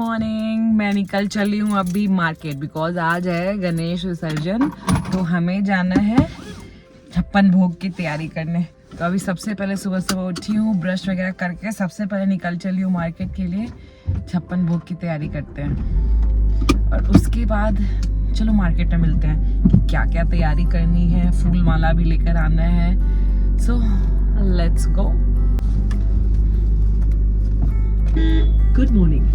Morning. मैं निकल चली हूँ अभी मार्केट बिकॉज आज है गणेश विसर्जन, तो हमें जाना है छप्पन भोग की तैयारी करने। तो अभी सबसे पहले सुबह सुबह उठी हूँ, ब्रश वगैरह करके सबसे पहले निकल चली हूँ मार्केट के लिए। छप्पन भोग की तैयारी करते हैं और उसके बाद चलो मार्केट में मिलते हैं कि क्या क्या तैयारी करनी है। फूल माला भी लेकर आना है। So let's go. Good morning.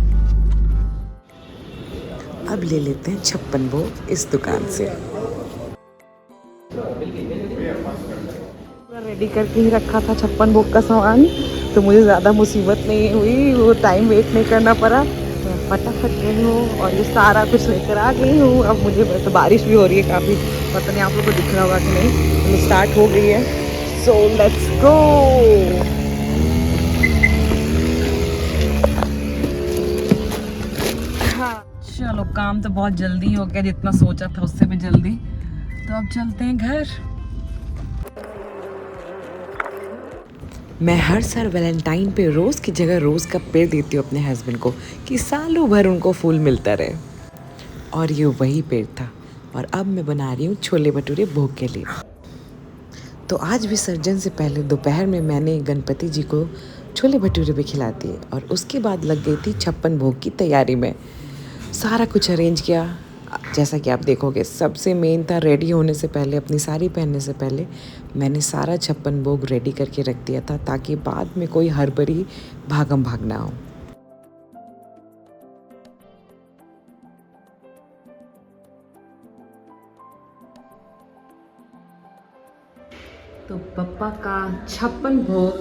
अब ले लेते हैं छप्पन भोग इस दुकान से। पूरा रेडी करके ही रखा था छप्पन भोग का सामान, तो मुझे ज़्यादा मुसीबत नहीं हुई, वो टाइम वेट नहीं करना पड़ा। मैं फटाफट गई हूँ और ये सारा कुछ लेकर आ गई हूँ। अब मुझे बस बारिश भी हो रही है काफ़ी, पता नहीं आप लोगों को दिख रहा होगा कि नहीं, तो स्टार्ट हो गई है। So let's go. चलो काम तो बहुत जल्दी हो गया, जितना सोचा था उससे भी जल्दी। तो अब चलते हैं घर। मैं हर साल वैलेंटाइन पे रोज़ की जगह रोज़ का पेड़ देती हूँ अपने हस्बैंड को कि सालों भर उनको फूल मिलता रहे। और ये वही पेड़ था। और अब मैं बना रही हूँ छोले भटूरे भोग के लिए। तो आज विसर्जन से पहले दोपहर में मैंने गणपति जी को छोले भटूरे भी खिला दिए और उसके बाद लग गई थी छप्पन भोग की तैयारी में। सारा कुछ अरेंज किया। जैसा कि आप देखोगे, सबसे मेन था रेडी होने से पहले, अपनी साड़ी पहनने से पहले मैंने सारा छप्पन भोग रेडी करके रख दिया था, ताकि बाद में कोई हड़बड़ी भागम भाग ना हो। तो पप्पा का छप्पन भोग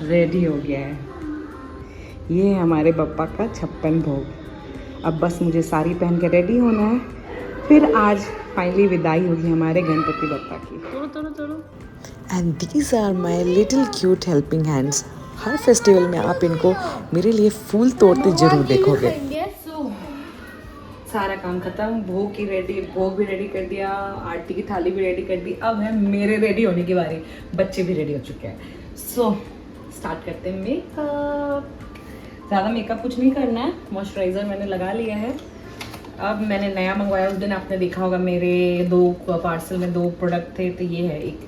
रेडी हो गया है। ये है हमारे पप्पा का छप्पन भोग। अब बस मुझे साड़ी पहन के रेडी होना है, फिर आज फाइनली विदाई होगी हमारे गणपति बप्पा की। तोड़ो तोड़ो तोड़ो। And these are my little cute helping hands. हर फेस्टिवल में आप इनको मेरे लिए फूल तोड़ते जरूर देखोगे। सारा काम खत्म, भोग भी रेडी कर दिया, आरती की थाली भी रेडी कर दी। अब है मेरे रेडी होने की बारी। बच्चे भी रेडी हो चुके हैं। सो स्टार्ट करते हैं मेकअप। ज़्यादा मेकअप कुछ नहीं करना है, मॉइस्चराइज़र मैंने लगा लिया है। अब मैंने नया मंगवाया, उस दिन आपने देखा होगा मेरे 2 पार्सल में 2 प्रोडक्ट थे। तो ये है एक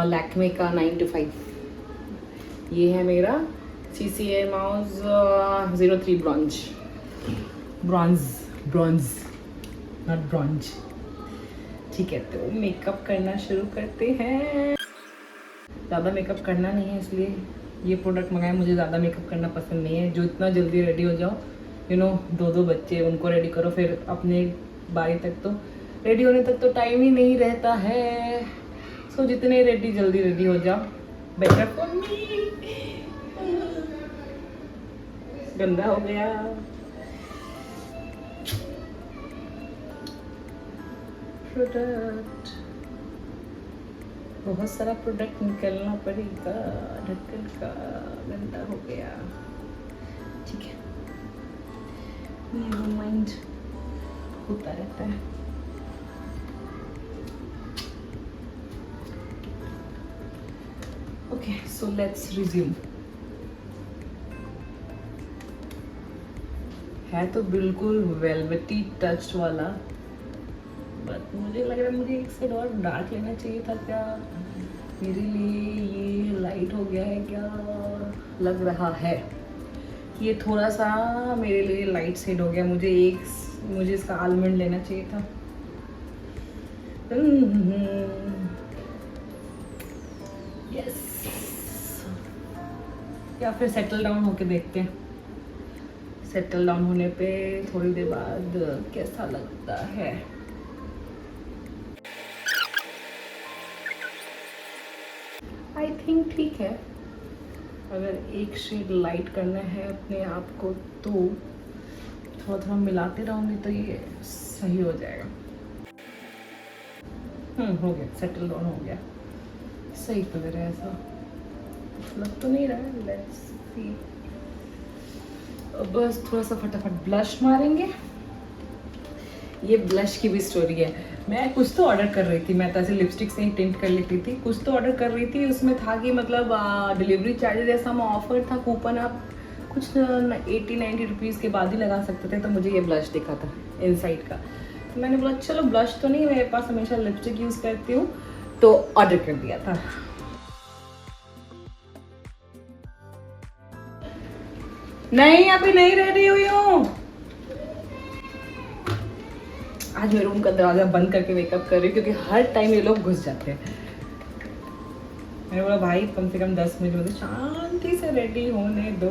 लैक्मे का 9 to 5, ये है मेरा CCA mouse 03 bronze not bronze. ठीक है, तो मेकअप करना शुरू करते हैं। ज़्यादा मेकअप करना नहीं है, इसलिए ये प्रोडक्ट मंगाए। मुझे ज़्यादा मेकअप करना पसंद नहीं है। जो इतना जल्दी रेडी हो जाओ, 2 बच्चे, उनको रेडी करो, फिर अपने बारी तक, तो रेडी होने तक तो टाइम ही नहीं रहता है। सो जितने जल्दी रेडी हो जाओ, बेटर फॉर मी। गंदा हो गया। प्रोडक्ट, बहुत सारा प्रोडक्ट निकलना पड़ेगा। ढक्कन का गंदा हो गया। ठीक है, नेवर माइंड, होता रहता है। Okay, so let's resume. है तो बिल्कुल वेलवेटी टच वाला, बट मुझे लग रहा है मुझे एक साइड और डार्क लेना चाहिए था। क्या मेरे लिए ये लाइट हो गया है क्या? लग रहा है कि ये थोड़ा सा मेरे लिए लाइट शेड हो गया। मुझे इसका आलमंड लेना चाहिए था। यस, या फिर सेटल डाउन होके देखते हैं। सेटल डाउन होने पे थोड़ी देर बाद कैसा लगता है। आई थिंक ठीक है। अगर एक शेड लाइट करना है अपने आप को, तो थोड़ा थोड़ा मिलाते रहूँगी तो ये सही हो जाएगा। हो गया, सेटल डाउन हो गया। सही तो लग रहा है, ऐसा लग तो नहीं रहा है। Let's see. बस थोड़ा सा फटाफट ब्लश मारेंगे। ये ब्लश की भी स्टोरी है। मैं कुछ तो ऑर्डर कर रही थी, मैं तो ऐसे लिपस्टिक से ही टिंट कर लेती थी। कुछ तो ऑर्डर कर रही थी, उसमें था कि मतलब डिलीवरी चार्जेस ऐसा में ऑफर था, कूपन आप कुछ 80-90 रुपीज़ के बाद ही लगा सकते थे, तो मुझे ये ब्लश दिखा था इनसाइड का, तो मैंने बोला चलो ब्लश तो नहीं, मेरे पास हमेशा लिपस्टिक यूज़ करती हूँ, तो ऑर्डर कर दिया था। नहीं अभी नहीं रेडी हुई हूँ, आज मैं रूम का दरवाज़ा बंद करके मेकअप कर रही हूँ क्योंकि हर टाइम ये लोग घुस जाते हैं। मैंने बोला भाई कम से कम 10 मिनट में शांति से रेडी होने दो।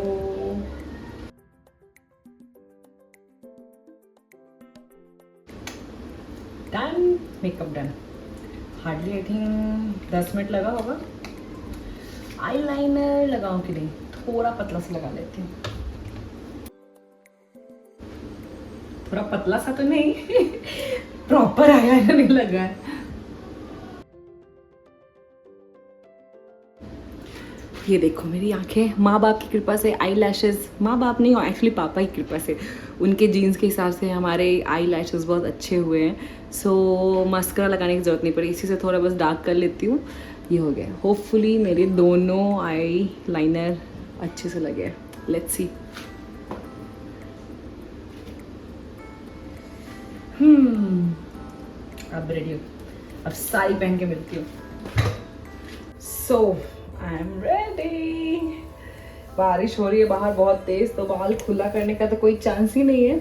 Done, makeup done. Hardly I think 10 minute लगा होगा। आईलाइनर लगाऊं कि नहीं, थोड़ा पतला सा लगा लेती हूँ। थोड़ा पतला सा तो नहीं प्रॉपर आईलाइनर नहीं लगा है। ये देखो मेरी आंखें, माँ बाप की कृपा से आई लैशेज़, माँ बाप नहीं हो एक्चुअली पापा की कृपा से, उनके जीन्स के हिसाब से हमारे आई लैशेज़ बहुत अच्छे हुए हैं। सो मस्करा लगाने की ज़रूरत नहीं पड़ी, इसी से थोड़ा बस डार्क कर लेती हूँ, ये हो गया। होपफुली मेरे दोनों आई लाइनर अच्छे से लगे। Let's see. अब रेडी हो, अब साड़ी पहन के मिलती हूँ। सो आई एम रेडी। बारिश हो रही है बाहर बहुत तेज, तो बाल खुला करने का तो कोई चांस ही नहीं है।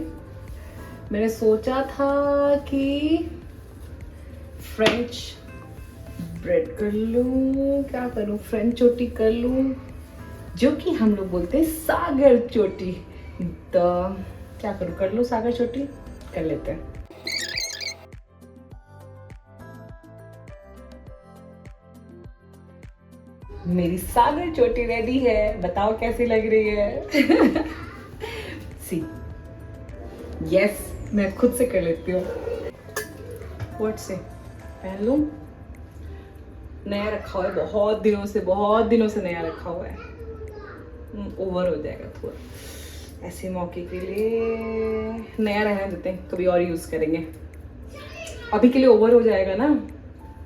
मैंने सोचा था कि फ्रेंच ब्रेड कर लूँ, क्या करूँ, फ्रेंच चोटी कर लूँ, जो कि हम लोग बोलते हैं सागर चोटी। तो क्या करूँ, कर लूँ सागर चोटी, कर लेते हैं। मेरी सागर चोटी रेडी है, बताओ कैसी लग रही है। सी यस, मैं खुद से कर लेती हूँ। व्हाट से पहन लूँ, नया रखा हुआ है बहुत दिनों से नया रखा हुआ है। ओवर हो जाएगा थोड़ा, ऐसे मौके के लिए नया रहने देते हैं, कभी और यूज़ करेंगे। अभी के लिए ओवर हो जाएगा ना,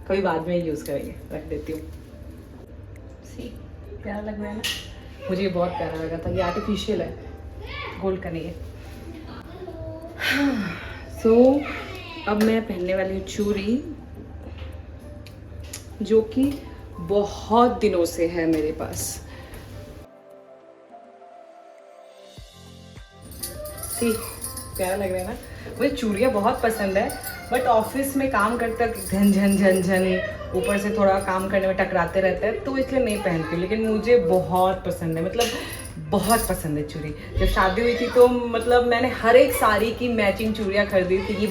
कभी बाद में यूज़ करेंगे, रख देती हूँ। प्यारा लग रहा है ना, मुझे ये बहुत प्यारा लगा था। ये आर्टिफिशियल है, गोल्ड का नहीं है। सो अब मैं पहनने वाली हूँ चूड़ी, जो कि बहुत दिनों से है मेरे पास। सी प्यारा लग रहा है ना। मुझे चूड़ियाँ बहुत पसंद है, बट ऑफिस में काम करते वक्त झन झन झन झन ऊपर से थोड़ा काम करने में टकराते रहते हैं, तो इसलिए नहीं पहनती हूँ। लेकिन मुझे बहुत पसंद है, मतलब बहुत पसंद है चूड़ी। जब शादी हुई थी तो मतलब मैंने हर एक साड़ी की मैचिंग चूड़ियाँ खरीदी थी कि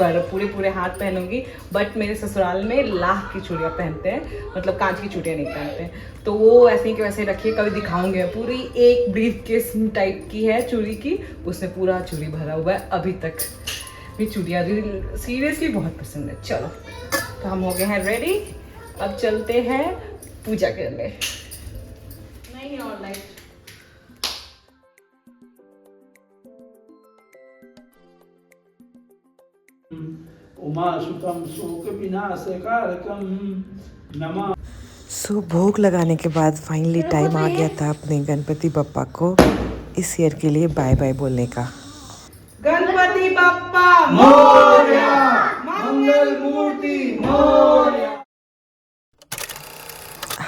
पूरे हाथ पहनूंगी। बट मेरे ससुराल में लाख की चूड़ियाँ पहनते हैं, मतलब कांच की चूड़ियाँ नहीं पहनते हैं। तो वो ऐसे ही कि वैसे रखिए, कभी दिखाऊंगी। पूरी एक ब्रीफ केस टाइप की है चूड़ी की, उसमें पूरा चूड़ी भरा हुआ है अभी तक। ये चूड़ियाँ सीरियसली बहुत पसंद है। चलो तो हम हो गए हैं रेडी, अब चलते हैं पूजा करने। नहीं और लाइट उमासुतम शोक विनाशकारकम नमः। सो भोग लगाने के बाद फाइनली टाइम आ गया था अपने गणपति बप्पा को इस ईयर के लिए बाय बाय बोलने का। गणपति बप्पा मोरया, मंगल मूर्ति मोरया।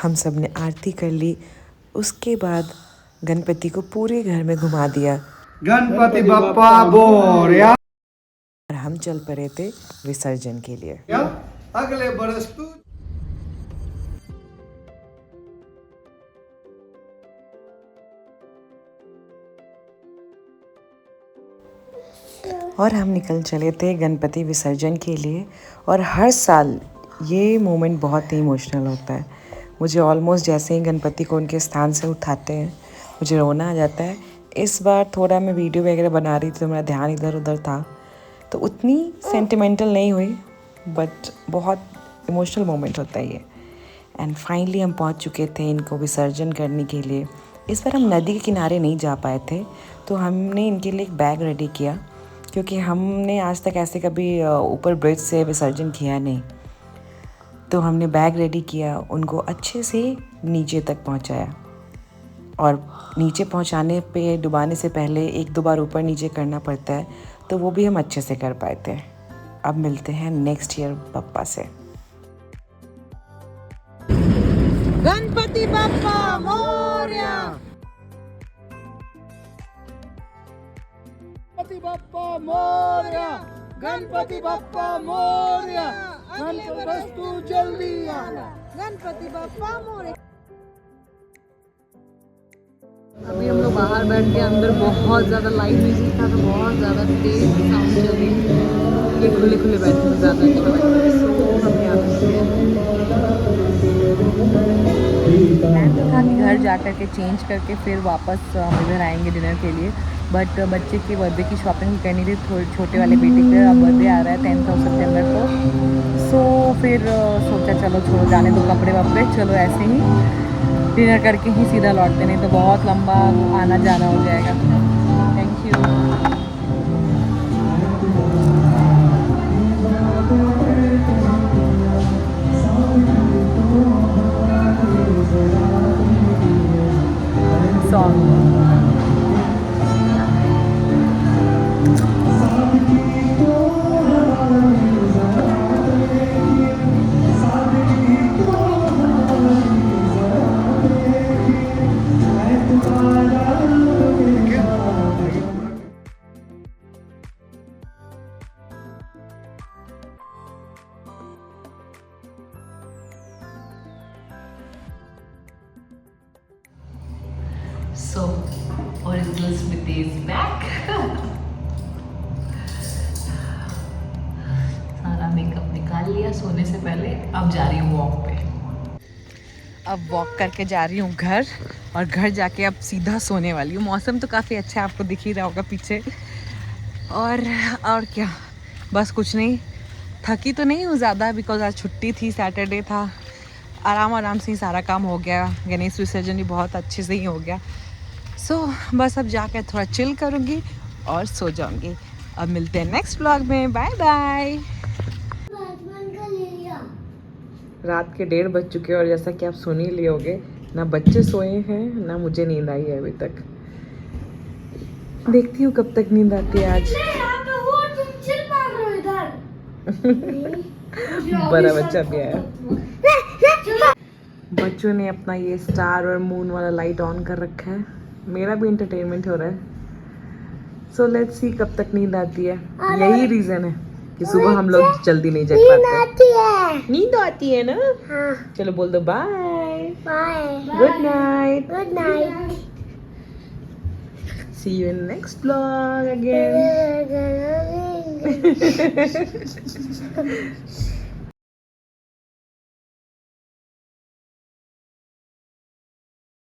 हम सब ने आरती कर ली, उसके बाद गणपति को पूरे घर में घुमा दिया गणपति बप्पा मोरया। और हम चल पड़े थे विसर्जन के लिए। अगले बरस तू। और हम निकल चले थे गणपति विसर्जन के लिए। और हर साल ये मोमेंट बहुत ही इमोशनल होता है। मुझे ऑलमोस्ट जैसे ही गणपति को उनके स्थान से उठाते हैं मुझे रोना आ जाता है। इस बार थोड़ा मैं वीडियो वगैरह बना रही थी तो मेरा ध्यान इधर उधर था, तो उतनी सेंटिमेंटल नहीं हुई, बट बहुत इमोशनल मोमेंट होता है ये। एंड फाइनली हम पहुंच चुके थे इनको विसर्जन करने के लिए। इस बार हम नदी के किनारे नहीं जा पाए थे, तो हमने इनके लिए एक बैग रेडी किया, क्योंकि हमने आज तक ऐसे कभी ऊपर ब्रिज से विसर्जन किया नहीं। तो हमने बैग रेडी किया, उनको अच्छे से नीचे तक पहुंचाया। और नीचे पहुंचाने पे डुबाने से पहले 1-2 बार ऊपर नीचे करना पड़ता है, तो वो भी हम अच्छे से कर पाए थे। अब मिलते हैं नेक्स्ट ईयर पप्पा से। गणपति बप्पा मोरया। गणपति बप्पा मोरया, गणपति बप्पा मोरया, गणपति वस्तु जल्दी आना, गणपति बप्पा मोरया। अभी हम लोग बाहर बैठ के, अंदर बहुत ज़्यादा लाइव म्यूजिक था, तो बहुत ज़्यादा तेज साउंड चल रही है। ये खुले खुले बैठने में ज़्यादा अच्छा लग रहा है। सो हम यहाँ प्लान तो था कि घर जा कर के चेंज करके फिर वापस हम इधर आएंगे डिनर के लिए, बट बच्चे के बर्थडे की शॉपिंग करनी थी, थोड़े छोटे वाले बेटे का बर्थडे आ रहा है 10th सितंबर को। सो फिर सोचा चलो छोड़ो, जाने दो कपड़े वपड़े, चलो ऐसे ही डिनर करके ही सीधा लौटते, नहीं तो बहुत लंबा आना जाना हो जाएगा। Thank you. Song So, Original Smith is back. सारा मेकअप निकाल लिया सोने से पहले, अब जा रही हूँ वॉक पे। अब वॉक करके जा रही हूँ घर, और घर जाके अब सीधा सोने वाली हूँ। मौसम तो काफ़ी अच्छा है, आपको दिख ही रहा होगा पीछे। और क्या, बस कुछ नहीं, थकी तो नहीं हूँ ज़्यादा, बिकॉज आज छुट्टी थी, सैटरडे था। आराम से ही सारा काम हो गया, गणेश विसर्जन भी बहुत अच्छे से ही हो गया। सो बस अब जाकर थोड़ा चिल करूँगी और सो जाऊँगी। अब मिलते हैं नेक्स्ट व्लॉग में, बाय बाय। रात के 1:30 बज चुके हैं, और जैसा कि आप सुन ही लिए होगे, ना बच्चे सोए हैं ना मुझे नींद आई है अभी तक। देखती हूँ कब तक नींद आती है आज। बड़ा बच्चा भी आया। बच्चों ने अपना ये स्टार और मून वाला लाइट ऑन कर रखा है, मेरा भी एंटरटेनमेंट हो रहा है। सो लेट्स सी कब तक नींद आती है। यही रीजन है कि सुबह हम लोग जल्दी नहीं जग पाते। नींद आती है ना? हाँ। चलो बोल दो bye bye, good night, good night, see you in next vlog again.